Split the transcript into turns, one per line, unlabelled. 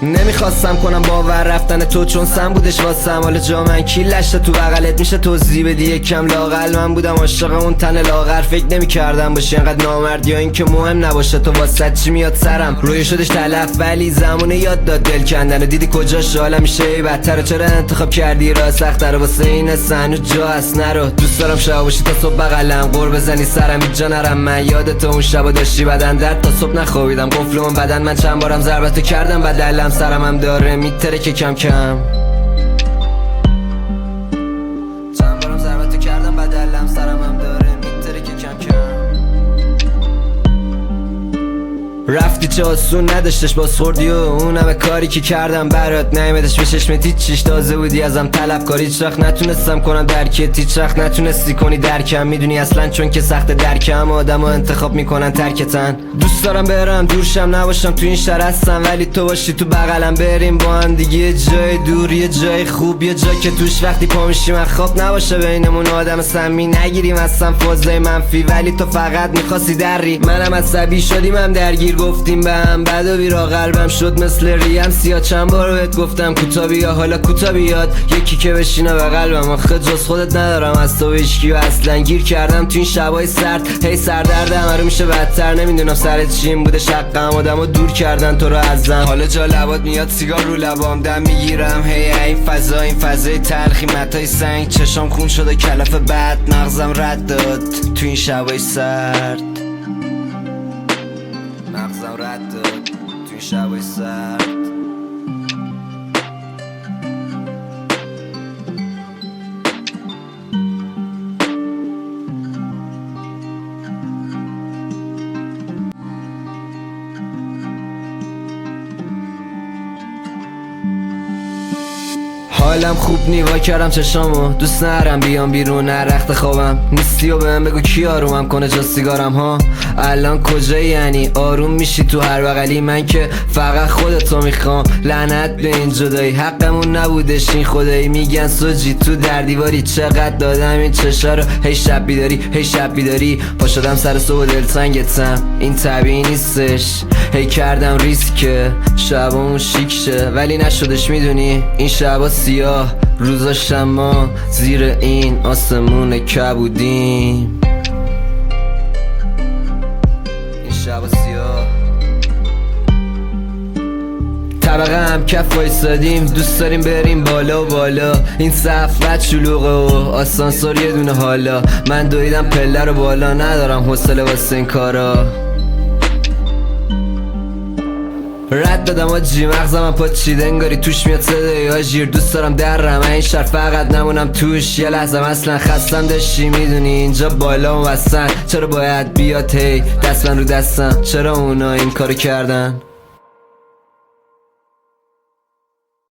نمیخواستم کنم باور رفتن تو چون سم بودش واسم. حالا جا من کیلشته تو بغلت میشه توضیح بدی یکم لاغل. من بودم عاشق اون تن لاغر، فکر نمیکردم باشی انقدر نامرد یا اینکه مهم نباشه تو واسه چی میاد سرم. روی شدش تلف ولی زمونه یاد داد دل کندن و دیدی کجاش حالا میشه بدتر. چرا انتخاب کردی راه سخت‌تر واسه این هنوز جا هست نرو. دوست دارم شب باشی تا صبح بغلم، قور بزنی سرم هیچ جا نرم. من یادت اون شبا داشتی بدن درد تا صبح نخوابیدم. قفل اون بدن من چند بارم ضربتو کردم بدلم. سرم هم داره میتره که کم کم چند بارم ضربتو کردم بدلم. سرم هم داره میتره که کم کم رفتی چه آسون نداشتش باز خوردی و اونم کاری که کردم برات نیمدش به چشمت هیچیش تازه بودی ازم طلب کاری. هیچ وقت نتونستم کنم درکت، هیچ وقت نتونستی کنی درکم. میدونی اصلا چون که سخت درکم آدمو انتخاب میکنن ترکتن. دوست دارم برم دورشم نباشم تو این شهر هستم ولی تو باشی تو بغلم. بریم با هم دیگه یه جای دور، یه جای خوب، یه جای که توش وقتی پا میشیم خواب نباشه بینمون آدم سمی. نگیریم اصلا فازای منفی ولی تو فقط میخواستی دری. منم عصبی شدیم هم درگیر گفتیم به هم بد و بیرا. قلبم شد مثل ریم سیاه. چند بار بهت گفتم کوتا بیا حالا کوتا بیاد یکی که بشینه به قلبم. آخه جز خودت ندارم از تو هیچکی و اصلا گیر کردم تو این شبای سرد. هی سردردم رو میشه بدتر. نمیدونم سرت چیم بوده شقم آدمو دور کردن تو رو ازم. حالا جا لبات میاد سیگار رو لبام دم میگیرم. هی این فضا این فضای تلخی متای سنگ. چشام خون شده کلف بد مغزم رد داد تو این شبای سرد. مغزم رد داد تو این شبای سرد. حالم خوب نیوا کردم چشامو دوست نرم بیام بیرون رخت خوابم نیستی و بهم بگو کی آرومم کنه جز سیگارم ها. الان کجایی یعنی آروم میشی تو هر بغلی؟ من که فقط خودتو میخوام. لعنت به این جدایی حقمون نبودش این خدایی. میگن سوجی تو در دیواری چقدر دادم این چشا رو. هی شب بیداری هی شب بیداری پا شدم سر صبح و دلتنگتم این طبیعی نیستش. هی کردم ریسک شبامون شیک شه ولی نشدش. میدونی این شبا سیاه روزا شما زیر این آسمون کبودیم. این شبا سیاه طبقه هم کف وایسادیم دوست داریم بریم بالا و بالا. این سقف شلوغه و آسانسور یه دونه حالا. من دویدم پله رو بالا ندارم حوصله واسه این کارا. رد دادم آجی مغزم پا چیده انگاری توش میاد صدای آژیر. دوست دارم درم این شهر فقط نمونم توش. یه لحظه اصلا خستم داشتی میدونی اینجا بالا و وسن. چرا باید بیاد هی دست من رو دستم؟ چرا اونا این کارو کردن؟